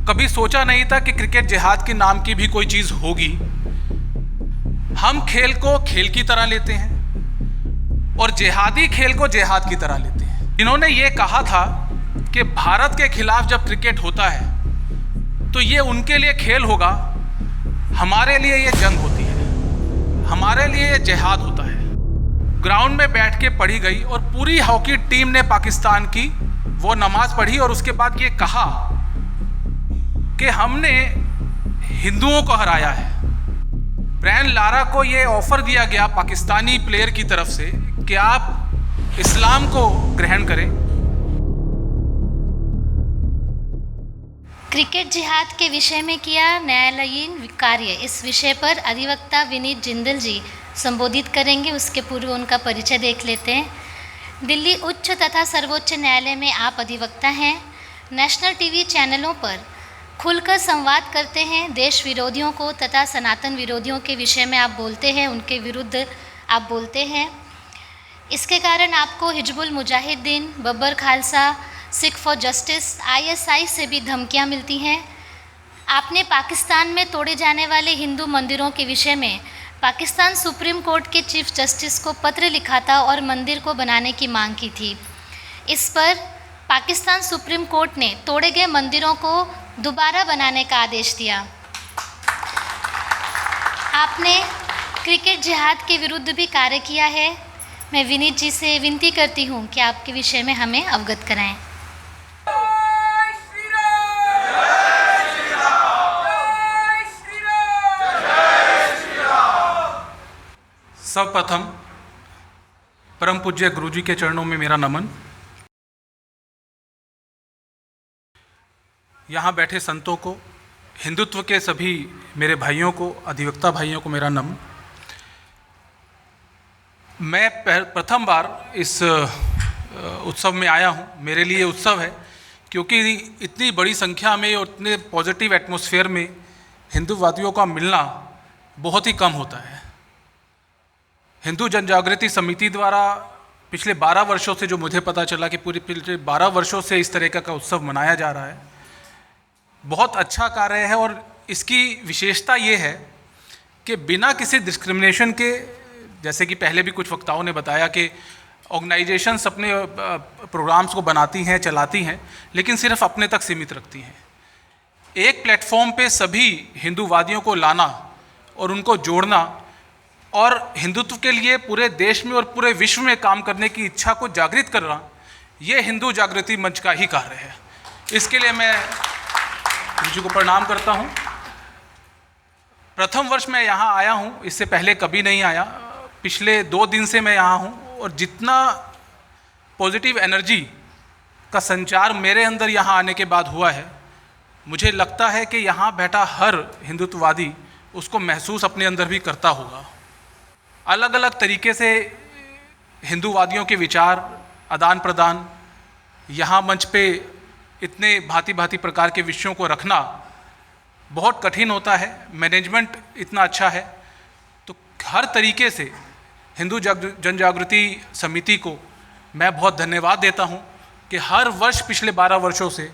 कभी सोचा नहीं था कि क्रिकेट जिहाद के नाम की भी कोई चीज़ होगी। हम खेल को खेल की तरह लेते हैं और जिहादी खेल को जिहाद की तरह लेते हैं। इन्होंने ये कहा था कि भारत के खिलाफ जब क्रिकेट होता है तो ये उनके लिए खेल होगा, हमारे लिए ये जंग होती है, हमारे लिए ये जिहाद होता है। ग्राउंड में बैठ के पढ़ी गई और पूरी हॉकी टीम ने पाकिस्तान की वो नमाज पढ़ी और उसके बाद ये कहा कि हमने हिंदुओं को हराया है। ब्रायन लारा को ये ऑफर दिया गया पाकिस्तानी प्लेयर की तरफ से कि आप इस्लाम को ग्रहण करें। क्रिकेट जिहाद के विषय में किया न्यायालयीन कार्य, इस विषय पर अधिवक्ता विनीत जिंदल जी संबोधित करेंगे। उसके पूर्व उनका परिचय देख लेते हैं। दिल्ली उच्च तथा सर्वोच्च न्यायालय में आप अधिवक्ता हैं। नेशनल टीवी चैनलों पर खुलकर संवाद करते हैं। देश विरोधियों को तथा सनातन विरोधियों के विषय में आप बोलते हैं, उनके विरुद्ध आप बोलते हैं। इसके कारण आपको Hizbul Mujahideen, Babbar Khalsa, Sikh for justice, ISI से भी धमकियां मिलती हैं। आपने पाकिस्तान में तोड़े जाने वाले हिंदू मंदिरों के विषय में पाकिस्तान सुप्रीम कोर्ट के चीफ जस्टिस को पत्र लिखा था और मंदिर को बनाने की मांग की थी। इस पर पाकिस्तान सुप्रीम कोर्ट ने तोड़े गए मंदिरों को दोबारा बनाने का आदेश दिया। आपने क्रिकेट जिहाद के विरुद्ध भी कार्य किया है। मैं विनीत जी से विनती करती हूँ कि आपके विषय में हमें अवगत कराएं। सर्वप्रथम परम पूज्य गुरुजी के चरणों में मेरा नमन। यहाँ बैठे संतों को, हिंदुत्व के सभी मेरे भाइयों को, अधिवक्ता भाइयों को मेरा नमन। मैं प्रथम बार इस उत्सव में आया हूँ। मेरे लिए उत्सव है क्योंकि इतनी बड़ी संख्या में और इतने पॉजिटिव एटमॉस्फेयर में हिंदूवादियों का मिलना बहुत ही कम होता है। हिंदू जन जागृति समिति द्वारा पिछले 12 वर्षों से जो मुझे पता चला कि पिछले 12 वर्षों से इस तरह का उत्सव मनाया जा रहा है, बहुत अच्छा कार्य है। और इसकी विशेषता ये है कि बिना किसी डिस्क्रिमिनेशन के, जैसे कि पहले भी कुछ वक्ताओं ने बताया कि ऑर्गेनाइजेशंस अपने प्रोग्राम्स को बनाती हैं, चलाती हैं, लेकिन सिर्फ अपने तक सीमित रखती हैं। एक प्लेटफॉर्म पे सभी हिंदूवादियों को लाना और उनको जोड़ना और हिंदुत्व के लिए पूरे देश में और पूरे विश्व में काम करने की इच्छा को जागृत करना, ये हिंदू जागृति मंच का ही कार्य है। इसके लिए मैं गुरुजी को प्रणाम करता हूँ। प्रथम वर्ष मैं यहाँ आया हूँ, इससे पहले कभी नहीं आया। पिछले 2 दिन से मैं यहाँ हूँ और जितना पॉजिटिव एनर्जी का संचार मेरे अंदर यहाँ आने के बाद हुआ है, मुझे लगता है कि यहाँ बैठा हर हिंदुत्ववादी उसको महसूस अपने अंदर भी करता होगा। अलग अलग तरीके से हिंदूवादियों के विचार आदान प्रदान, यहाँ मंच पे इतने भांति भांति प्रकार के विषयों को रखना बहुत कठिन होता है। मैनेजमेंट इतना अच्छा है, तो हर तरीके से हिंदू जन जागृति समिति को मैं बहुत धन्यवाद देता हूँ कि हर वर्ष पिछले 12 वर्षों से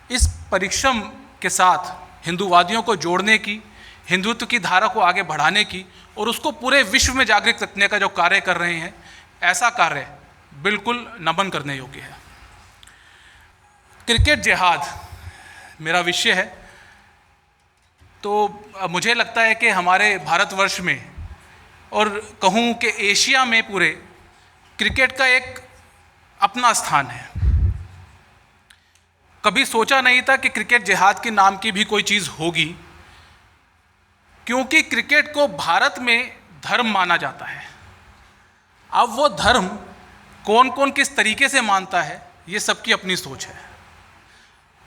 इस परिश्रम के साथ हिंदूवादियों को जोड़ने की, हिंदुत्व की धारा को आगे बढ़ाने की और उसको पूरे विश्व में जागृत रखने का जो कार्य कर रहे हैं, ऐसा कार्य बिल्कुल नमन करने योग्य है। क्रिकेट जिहाद मेरा विषय है। तो मुझे लगता है कि हमारे भारतवर्ष में और कहूँ कि एशिया में पूरे क्रिकेट का एक अपना स्थान है। कभी सोचा नहीं था कि क्रिकेट जिहाद के नाम की भी कोई चीज़ होगी, क्योंकि क्रिकेट को भारत में धर्म माना जाता है। अब वो धर्म कौन कौन किस तरीके से मानता है, ये सबकी अपनी सोच है।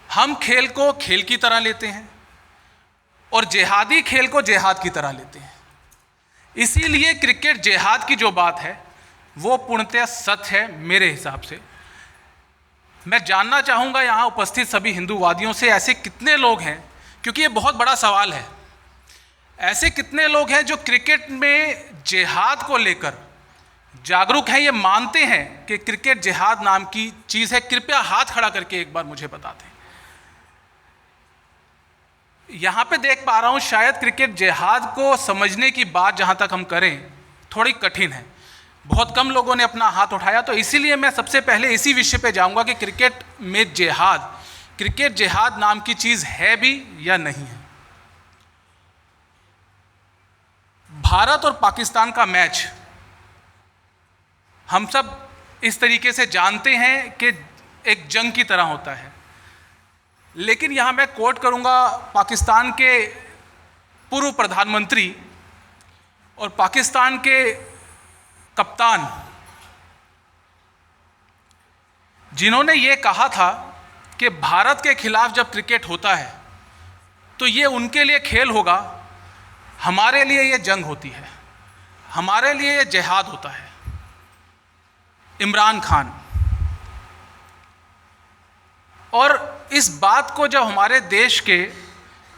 हम खेल को खेल की तरह लेते हैं और जिहादी खेल को जिहाद की तरह लेते हैं। इसीलिए क्रिकेट जिहाद की जो बात है वो पूर्णतः सत्य है मेरे हिसाब से। मैं जानना चाहूँगा यहाँ उपस्थित सभी हिंदूवादियों से, ऐसे कितने लोग हैं, क्योंकि ये बहुत बड़ा सवाल है, ऐसे कितने लोग हैं जो क्रिकेट में जिहाद को लेकर जागरूक हैं, ये मानते हैं कि क्रिकेट जिहाद नाम की चीज़ है। कृपया हाथ खड़ा करके एक बार मुझे बता दें। यहाँ पे देख पा रहा हूँ शायद क्रिकेट जिहाद को समझने की बात जहाँ तक हम करें थोड़ी कठिन है। बहुत कम लोगों ने अपना हाथ उठाया, तो इसीलिए मैं सबसे पहले इसी विषय पे जाऊँगा कि क्रिकेट में जिहाद, क्रिकेट जिहाद नाम की चीज़ है भी या नहीं है। भारत और पाकिस्तान का मैच हम सब इस तरीके से जानते हैं कि एक जंग की तरह होता है, लेकिन यहाँ मैं कोट करूँगा पाकिस्तान के पूर्व प्रधानमंत्री और पाकिस्तान के कप्तान, जिन्होंने ये कहा था कि भारत के खिलाफ जब क्रिकेट होता है तो ये उनके लिए खेल होगा, हमारे लिए ये जंग होती है, हमारे लिए ये जिहाद होता है। इमरान खान। और इस बात को जब हमारे देश के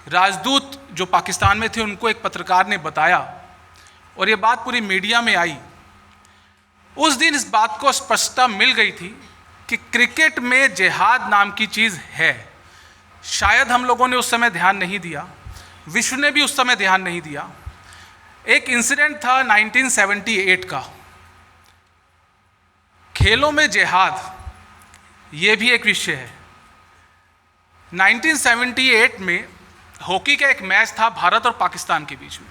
राजदूत जो पाकिस्तान में थे उनको एक पत्रकार ने बताया और ये बात पूरी मीडिया में आई, उस दिन इस बात को स्पष्टता मिल गई थी कि क्रिकेट में जिहाद नाम की चीज़ है। शायद हम लोगों ने उस समय ध्यान नहीं दिया, विश्व ने भी उस समय ध्यान नहीं दिया। एक इंसिडेंट था 1978 का, खेलों में जिहाद, ये भी एक विषय है। 1978 में हॉकी का एक मैच था भारत और पाकिस्तान के बीच में।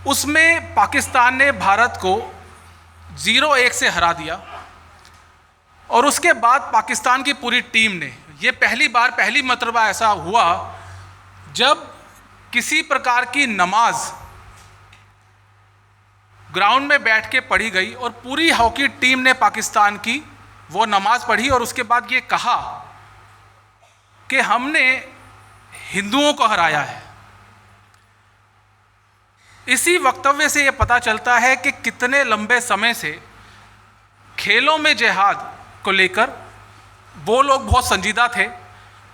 उसमें पाकिस्तान ने भारत को 0-1 से हरा दिया और उसके बाद पाकिस्तान की पूरी टीम ने, ये पहली मर्तबा ऐसा हुआ जब किसी प्रकार की नमाज ग्राउंड में बैठ के पढ़ी गई और पूरी हॉकी टीम ने पाकिस्तान की वो नमाज पढ़ी और उसके बाद ये कहा कि हमने हिंदुओं को हराया है। इसी वक्तव्य से ये पता चलता है कि कितने लंबे समय से खेलों में जिहाद को लेकर वो लोग बहुत संजीदा थे,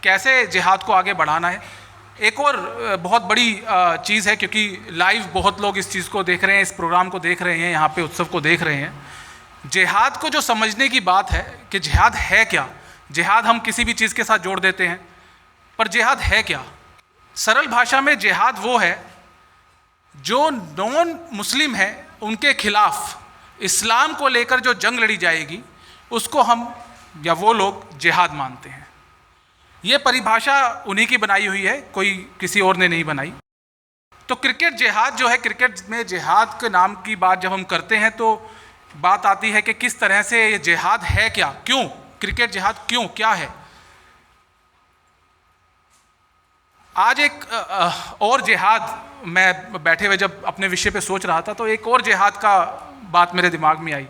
कैसे जिहाद को आगे बढ़ाना है। एक और बहुत बड़ी चीज़ है, क्योंकि लाइव बहुत लोग इस चीज़ को देख रहे हैं, इस प्रोग्राम को देख रहे हैं, यहाँ पे उत्सव को देख रहे हैं। जिहाद को जो समझने की बात है कि जिहाद है क्या। जिहाद हम किसी भी चीज़ के साथ जोड़ देते हैं, पर जिहाद है क्या। सरल भाषा में जिहाद वो है जो नॉन मुस्लिम है उनके खिलाफ इस्लाम को लेकर जो जंग लड़ी जाएगी उसको हम या वो लोग जिहाद मानते हैं। ये परिभाषा उन्हीं की बनाई हुई है, कोई किसी और ने नहीं बनाई। तो क्रिकेट जिहाद जो है, क्रिकेट में जिहाद के नाम की बात जब हम करते हैं तो बात आती है कि किस तरह से ये जिहाद है क्या, क्यों क्रिकेट जिहाद, क्यों, क्या है। आज एक और जिहाद, मैं बैठे हुए जब अपने विषय पे सोच रहा था तो एक और जिहाद का बात मेरे दिमाग में आई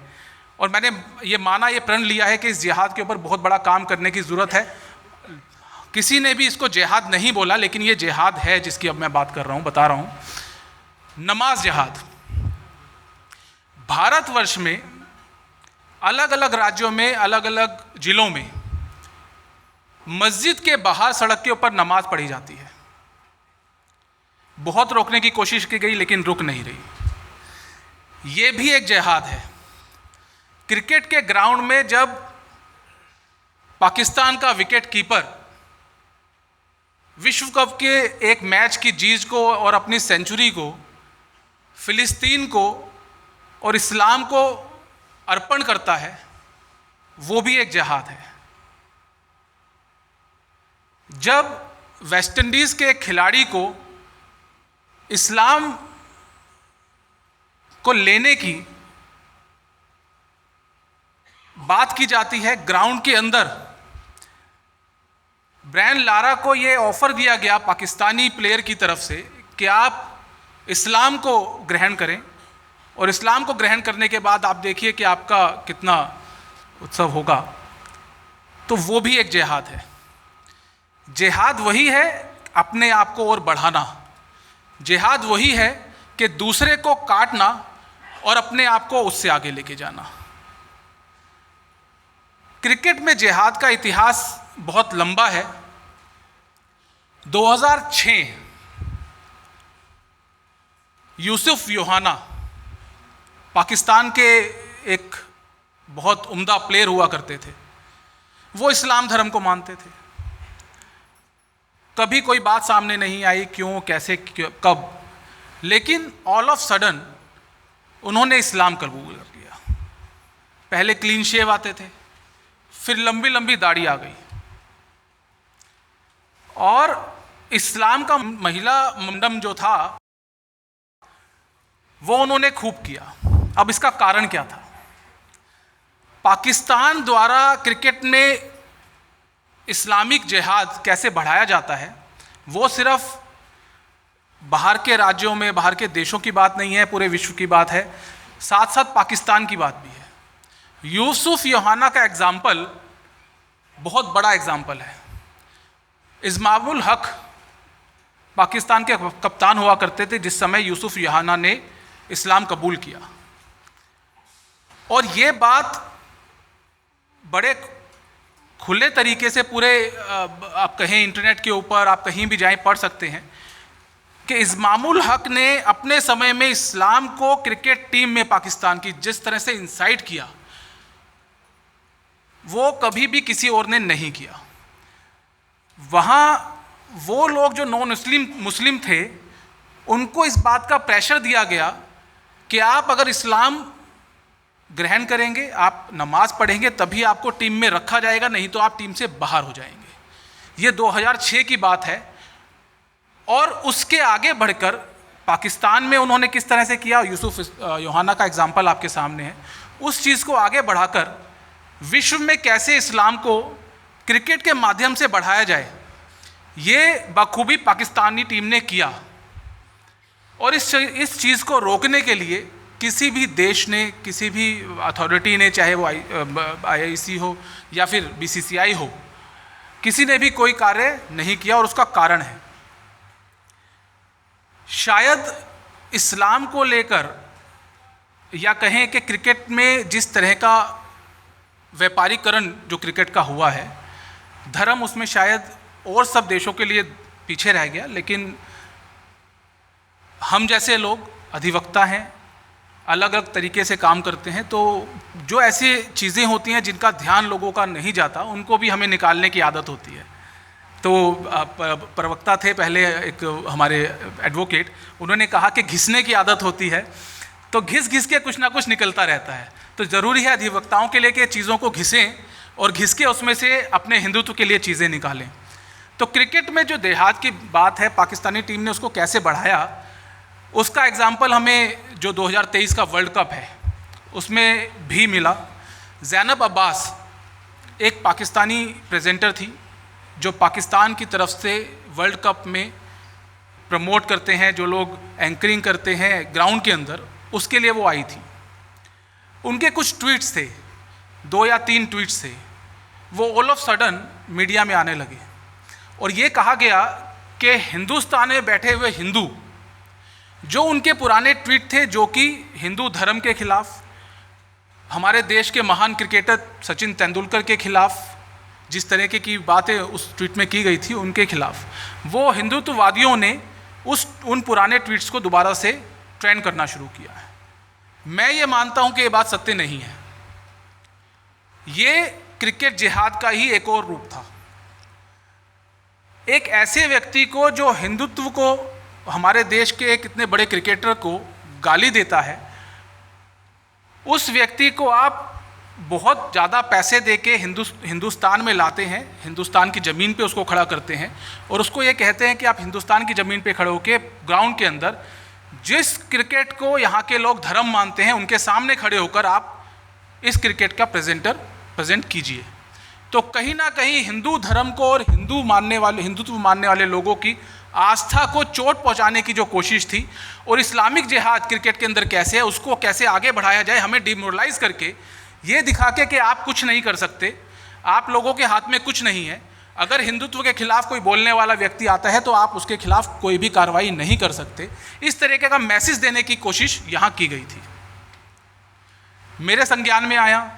और मैंने ये माना, ये प्रण लिया है कि इस जिहाद के ऊपर बहुत बड़ा काम करने की ज़रूरत है। किसी ने भी इसको जिहाद नहीं बोला, लेकिन ये जिहाद है जिसकी अब मैं बात कर रहा हूँ, बता रहा हूँ। नमाज जिहाद। भारतवर्ष में अलग अलग राज्यों में, अलग अलग जिलों में मस्जिद के बाहर सड़क के ऊपर नमाज पढ़ी जाती है। बहुत रोकने की कोशिश की गई लेकिन रुक नहीं रही। ये भी एक जिहाद है। क्रिकेट के ग्राउंड में जब पाकिस्तान का विकेट कीपर विश्व कप के एक मैच की जीत को और अपनी सेंचुरी को फिलिस्तीन को और इस्लाम को अर्पण करता है, वो भी एक जिहाद है। जब वेस्ट इंडीज़ के खिलाड़ी को इस्लाम को लेने की बात की जाती है ग्राउंड के अंदर, ब्रायन लारा को ये ऑफर दिया गया पाकिस्तानी प्लेयर की तरफ से कि आप इस्लाम को ग्रहण करें और इस्लाम को ग्रहण करने के बाद आप देखिए कि आपका कितना उत्सव होगा। तो वो भी एक जिहाद है। जिहाद वही है अपने आप को और बढ़ाना। जिहाद वही है कि दूसरे को काटना और अपने आप को उससे आगे लेके जाना। क्रिकेट में जिहाद का इतिहास बहुत लंबा है। 2006 यूसुफ योहाना पाकिस्तान के एक बहुत उम्दा प्लेयर हुआ करते थे। वो इस्लाम धर्म को मानते थे। कभी कोई बात सामने नहीं आई, क्यों, कैसे, कब, लेकिन ऑल ऑफ सडन उन्होंने इस्लाम कबूल कर लिया। पहले क्लीन शेव आते थे, फिर लंबी लंबी दाढ़ी आ गई, और इस्लाम का महिला मंडम जो था वो उन्होंने खूब किया। अब इसका कारण क्या था? पाकिस्तान द्वारा क्रिकेट में इस्लामिक जिहाद कैसे बढ़ाया जाता है, वो सिर्फ बाहर के राज्यों में, बाहर के देशों की बात नहीं है, पूरे विश्व की बात है, साथ साथ पाकिस्तान की बात भी है। यूसुफ योहाना का एग्जाम्पल बहुत बड़ा एग्जाम्पल है। इस्माउल हक पाकिस्तान के कप्तान हुआ करते थे जिस समय यूसुफ योहाना ने इस्लाम कबूल किया, और ये बात बड़े खुले तरीके से पूरे, आप कहें इंटरनेट के ऊपर, आप कहीं भी जाएं पढ़ सकते हैं कि इस्माउल हक ने अपने समय में इस्लाम को क्रिकेट टीम में पाकिस्तान की जिस तरह से इंसाइट किया, वो कभी भी किसी और ने नहीं किया। वहाँ वो लोग जो नॉन मुस्लिम थे, उनको इस बात का प्रेशर दिया गया कि आप अगर इस्लाम ग्रहण करेंगे, आप नमाज पढ़ेंगे, तभी आपको टीम में रखा जाएगा, नहीं तो आप टीम से बाहर हो जाएंगे। ये 2006 की बात है। और उसके आगे बढ़कर पाकिस्तान में उन्होंने किस तरह से किया, यूसुफ योहाना का एग्जाम्पल आपके सामने है। उस चीज़ को आगे बढ़ाकर विश्व में कैसे इस्लाम को क्रिकेट के माध्यम से बढ़ाया जाए, ये बखूबी पाकिस्तानी टीम ने किया। और इस चीज़ को रोकने के लिए किसी भी देश ने, किसी भी अथॉरिटी ने, चाहे वो IIC हो या फिर BCCI हो, किसी ने भी कोई कार्य नहीं किया। और उसका कारण है शायद इस्लाम को लेकर, या कहें कि क्रिकेट में जिस तरह का व्यापारीकरण जो क्रिकेट का हुआ है, धर्म उसमें शायद और सब देशों के लिए पीछे रह गया, लेकिन हम जैसे लोग अधिवक्ता हैं, अलग अलग तरीके से काम करते हैं, तो जो ऐसी चीज़ें होती हैं जिनका ध्यान लोगों का नहीं जाता, उनको भी हमें निकालने की आदत होती है। तो प्रवक्ता थे पहले, एक हमारे एडवोकेट, उन्होंने कहा कि घिसने की आदत होती है, तो घिस घिस के कुछ ना कुछ निकलता रहता है। तो ज़रूरी है अधिवक्ताओं के लिए कि चीज़ों को घिसें और घिस के उसमें से अपने हिंदुत्व के लिए चीज़ें निकालें। तो क्रिकेट में जो देहात की बात है, पाकिस्तानी टीम ने उसको कैसे बढ़ाया, उसका एग्जाम्पल हमें जो 2023 का वर्ल्ड कप है उसमें भी मिला। ज़ैनब अब्बास एक पाकिस्तानी प्रेजेंटर थी जो पाकिस्तान की तरफ से वर्ल्ड कप में प्रमोट करते हैं, जो लोग एंकरिंग करते हैं ग्राउंड के अंदर, उसके लिए वो आई थी। उनके कुछ ट्वीट्स थे, 2 या 3 ट्वीट्स थे, वो ऑल ऑफ सडन मीडिया में आने लगे और ये कहा गया कि हिंदुस्तान में बैठे हुए हिंदू, जो उनके पुराने ट्वीट थे जो कि हिंदू धर्म के खिलाफ, हमारे देश के महान क्रिकेटर सचिन तेंदुलकर के खिलाफ, जिस तरह की बातें उस ट्वीट में की गई थी उनके खिलाफ, वो हिंदुत्ववादियों ने उन पुराने ट्वीट्स को दोबारा से ट्रेंड करना शुरू किया है। मैं ये मानता हूँ कि ये बात सत्य नहीं है। ये क्रिकेट जिहाद का ही एक और रूप था। एक ऐसे व्यक्ति को जो हिंदुत्व को, हमारे देश के एक इतने बड़े क्रिकेटर को गाली देता है, उस व्यक्ति को आप बहुत ज़्यादा पैसे देके हिंदुस्तान में लाते हैं, हिंदुस्तान की ज़मीन पे उसको खड़ा करते हैं और उसको ये कहते हैं कि आप हिंदुस्तान की ज़मीन पे खड़े होके ग्राउंड के अंदर जिस क्रिकेट को यहाँ के लोग धर्म मानते हैं उनके सामने खड़े होकर आप इस क्रिकेट का प्रेजेंट कीजिए। तो कहीं ना कहीं हिंदू धर्म को और हिंदुत्व मानने वाले लोगों की आस्था को चोट पहुंचाने की जो कोशिश थी, और इस्लामिक जिहाद क्रिकेट के अंदर कैसे है, उसको कैसे आगे बढ़ाया जाए, हमें डिमोरलाइज करके ये दिखा के कि आप कुछ नहीं कर सकते, आप लोगों के हाथ में कुछ नहीं है, अगर हिंदुत्व के खिलाफ कोई बोलने वाला व्यक्ति आता है तो आप उसके खिलाफ कोई भी कार्रवाई नहीं कर सकते, इस तरीके का मैसेज देने की कोशिश यहाँ की गई थी। मेरे संज्ञान में आया,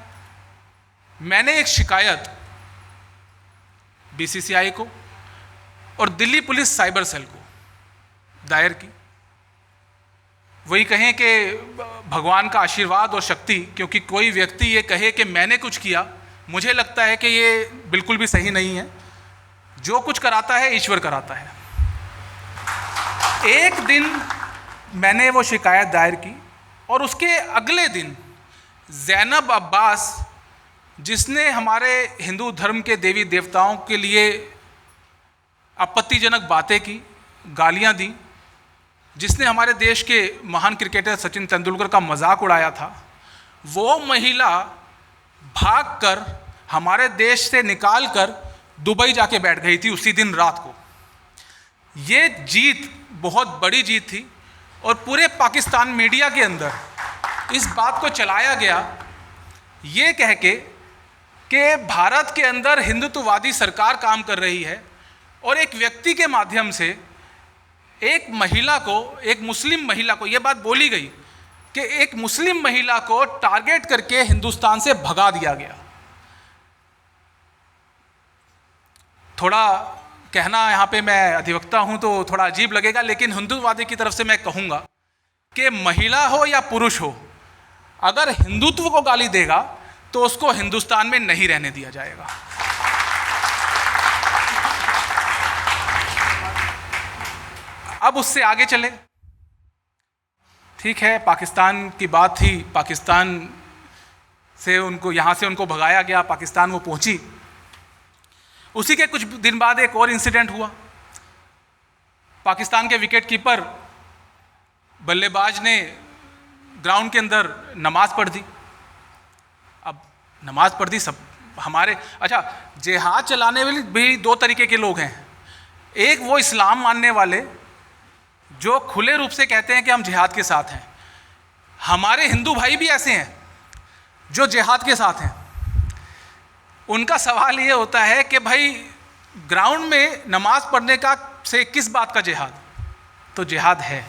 मैंने एक शिकायत BCCI को और दिल्ली पुलिस साइबर सेल को दायर की। वही कहें कि भगवान का आशीर्वाद और शक्ति, क्योंकि कोई व्यक्ति ये कहे कि मैंने कुछ किया, मुझे लगता है कि ये बिल्कुल भी सही नहीं है। जो कुछ कराता है ईश्वर कराता है। एक दिन मैंने वो शिकायत दायर की और उसके अगले दिन ज़ैनब अब्बास, जिसने हमारे हिंदू धर्म के देवी देवताओं के लिए आपत्तिजनक बातें की, गालियां दी, जिसने हमारे देश के महान क्रिकेटर सचिन तेंदुलकर का मजाक उड़ाया था, वो महिला भागकर हमारे देश से निकालकर दुबई जाके बैठ गई थी उसी दिन रात को। ये जीत बहुत बड़ी जीत थी और पूरे पाकिस्तान मीडिया के अंदर इस बात को चलाया गया ये कह के कि भारत के अंदर हिंदुत्ववादी सरकार काम कर रही है और एक व्यक्ति के माध्यम से एक महिला को, एक मुस्लिम महिला को, ये बात बोली गई कि एक मुस्लिम महिला को टारगेट करके हिंदुस्तान से भगा दिया गया। थोड़ा कहना यहाँ पे मैं अधिवक्ता हूँ तो थोड़ा अजीब लगेगा, लेकिन हिंदुत्ववादी की तरफ से मैं कहूँगा कि महिला हो या पुरुष हो, अगर हिंदुत्व को गाली देगा तो उसको हिंदुस्तान में नहीं रहने दिया जाएगा। अब उससे आगे चले, ठीक है, पाकिस्तान की बात थी, पाकिस्तान से उनको, यहाँ से उनको भगाया गया, पाकिस्तान वो पहुँची। उसी के कुछ दिन बाद एक और इंसिडेंट हुआ। पाकिस्तान के विकेट कीपर बल्लेबाज ने ग्राउंड के अंदर नमाज पढ़ दी। अब नमाज पढ़ दी, सब हमारे, अच्छा, जिहाद चलाने वाले भी दो तरीके के लोग हैं। एक वो इस्लाम मानने वाले जो खुले रूप से कहते हैं कि हम जिहाद के साथ हैं। हमारे हिंदू भाई भी ऐसे हैं जो जिहाद के साथ हैं। उनका सवाल ये होता है कि भाई ग्राउंड में नमाज पढ़ने का से किस बात का जिहाद? तो जिहाद है।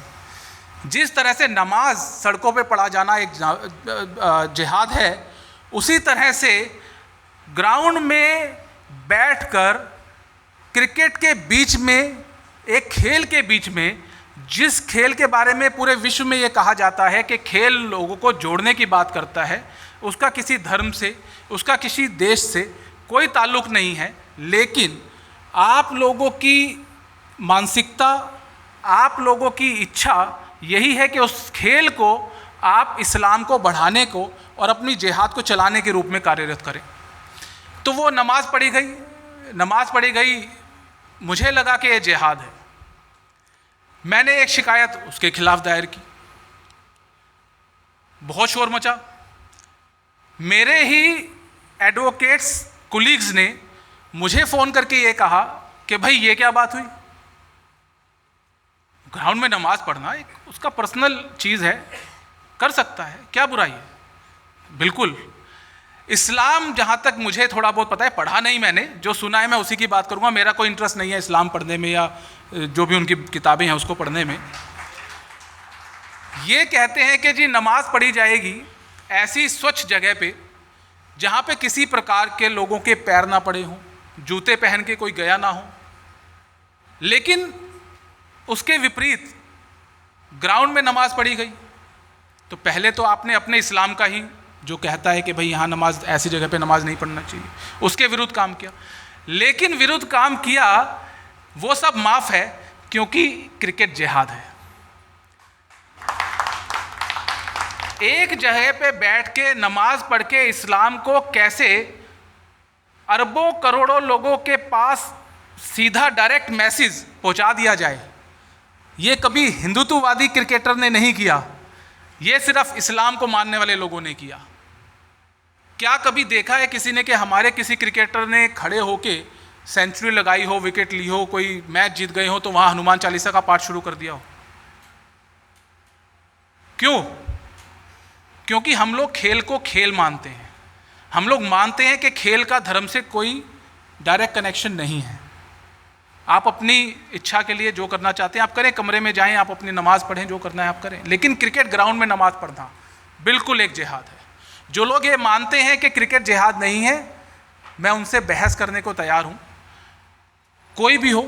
जिस तरह से नमाज सड़कों पे पढ़ा जाना एक जिहाद है, उसी तरह से ग्राउंड में बैठकर क्रिकेट के बीच में, एक खेल के बीच में, जिस खेल के बारे में पूरे विश्व में ये कहा जाता है कि खेल लोगों को जोड़ने की बात करता है, उसका किसी धर्म से, उसका किसी देश से कोई ताल्लुक़ नहीं है, लेकिन आप लोगों की मानसिकता, आप लोगों की इच्छा यही है कि उस खेल को आप इस्लाम को बढ़ाने को और अपनी जिहाद को चलाने के रूप में कार्यरत करें। तो वो नमाज पढ़ी गई, मुझे लगा कि ये जिहाद है। मैंने एक शिकायत उसके खिलाफ दायर की, बहुत शोर मचा। मेरे ही एडवोकेट्स कुलीग्स ने मुझे फ़ोन करके ये कहा कि भाई ये क्या बात हुई? ग्राउंड में नमाज पढ़ना एक उसका पर्सनल चीज़ है, कर सकता है, क्या बुराई है? बिल्कुल। इस्लाम जहाँ तक मुझे थोड़ा बहुत पता है, पढ़ा नहीं मैंने, जो सुना है मैं उसी की बात करूँगा। मेरा कोई इंटरेस्ट नहीं है इस्लाम पढ़ने में या जो भी उनकी किताबें हैं उसको पढ़ने में। ये कहते हैं कि जी नमाज पढ़ी जाएगी ऐसी स्वच्छ जगह पे जहाँ पे किसी प्रकार के लोगों के पैर ना पड़े हों, जूते पहन के कोई गया ना हो। लेकिन उसके विपरीत ग्राउंड में नमाज पढ़ी गई। तो पहले तो आपने अपने इस्लाम का ही जो कहता है कि भाई यहाँ नमाज, ऐसी जगह पे नमाज नहीं पढ़ना चाहिए, उसके विरुद्ध काम किया। लेकिन विरुद्ध काम किया वो सब माफ़ है क्योंकि क्रिकेट जिहाद है। एक जगह पे बैठ के नमाज पढ़ के इस्लाम को कैसे अरबों करोड़ों लोगों के पास सीधा डायरेक्ट मैसेज पहुंचा दिया जाए, ये कभी हिंदुत्ववादी क्रिकेटर ने नहीं किया, ये सिर्फ इस्लाम को मानने वाले लोगों ने किया। क्या कभी देखा है किसी ने कि हमारे किसी क्रिकेटर ने खड़े होके सेंचुरी लगाई हो, विकेट ली हो, कोई मैच जीत गए हो तो वहाँ हनुमान चालीसा का पाठ शुरू कर दिया हो? क्यों? क्योंकि हम लोग खेल को खेल मानते हैं। हम लोग मानते हैं कि खेल का धर्म से कोई डायरेक्ट कनेक्शन नहीं है। आप अपनी इच्छा के लिए जो करना चाहते हैं आप करें, कमरे में जाएं, आप अपनी नमाज पढ़ें, जो करना है आप करें। लेकिन क्रिकेट ग्राउंड में नमाज पढ़ना बिल्कुल एक जिहाद है। जो लोग ये मानते हैं कि क्रिकेट जिहाद नहीं है, मैं उनसे बहस करने को तैयार हूँ, कोई भी हो।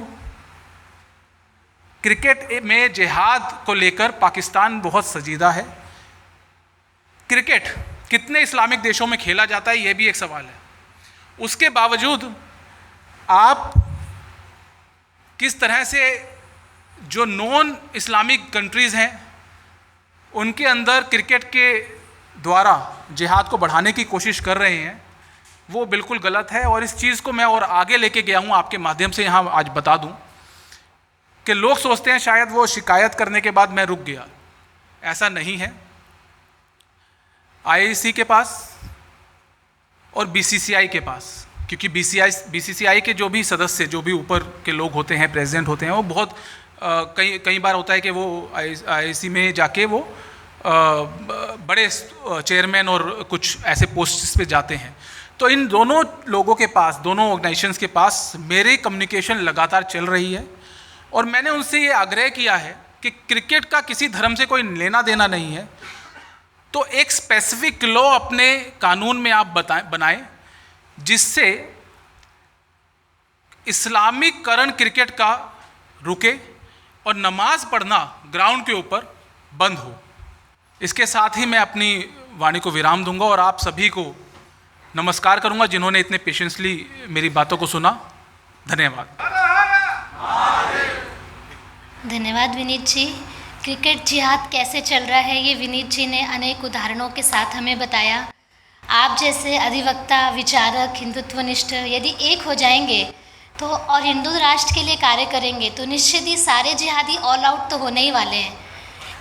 क्रिकेट में जिहाद को लेकर पाकिस्तान बहुत संजीदा है। क्रिकेट कितने इस्लामिक देशों में खेला जाता है, यह भी एक सवाल है। उसके बावजूद आप किस तरह से जो नॉन इस्लामिक कंट्रीज़ हैं उनके अंदर क्रिकेट के द्वारा जिहाद को बढ़ाने की कोशिश कर रहे हैं, वो बिल्कुल गलत है। और इस चीज़ को मैं और आगे लेके गया हूँ, आपके माध्यम से यहाँ आज बता दूँ कि लोग सोचते हैं शायद वो शिकायत करने के बाद मैं रुक गया, ऐसा नहीं है। आईसीसी के पास और बीसीसीआई के पास, क्योंकि बीसीसीआई के जो भी सदस्य, जो भी ऊपर के लोग होते हैं, प्रेसिडेंट होते हैं, वो बहुत कई बार होता है कि वो आईसीसी में जाके वो बड़े चेयरमैन और कुछ ऐसे पोस्ट्स पे जाते हैं। तो इन दोनों लोगों के पास, दोनों ऑर्गेनाइजेशंस के पास मेरी कम्युनिकेशन लगातार चल रही है और मैंने उनसे ये आग्रह किया है कि क्रिकेट का किसी धर्म से कोई लेना देना नहीं है, तो एक स्पेसिफिक लॉ अपने कानून में आप बनाएं जिससे इस्लामीकरण क्रिकेट का रुके और नमाज पढ़ना ग्राउंड के ऊपर बंद हो। इसके साथ ही मैं अपनी वाणी को विराम दूंगा और आप सभी को नमस्कार करूंगा जिन्होंने इतने पेशेंसली मेरी बातों को सुना। धन्यवाद। धन्यवाद विनीत जी। क्रिकेट जिहाद कैसे चल रहा है ये विनीत जी ने अनेक उदाहरणों के साथ हमें बताया। आप जैसे अधिवक्ता, विचारक, हिंदुत्वनिष्ठ यदि एक हो जाएंगे तो और हिंदू राष्ट्र के लिए कार्य करेंगे तो निश्चित ही सारे जिहादी ऑल आउट तो होने ही वाले हैं।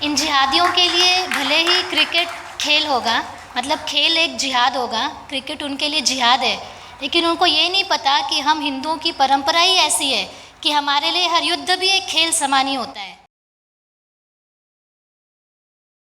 इन जिहादियों के लिए भले ही क्रिकेट खेल होगा, मतलब खेल एक जिहाद होगा, क्रिकेट उनके लिए जिहाद है, लेकिन उनको ये नहीं पता कि हम हिंदुओं की परंपरा ही ऐसी है कि हमारे लिए हर युद्ध भी एक खेल समान ही होता है।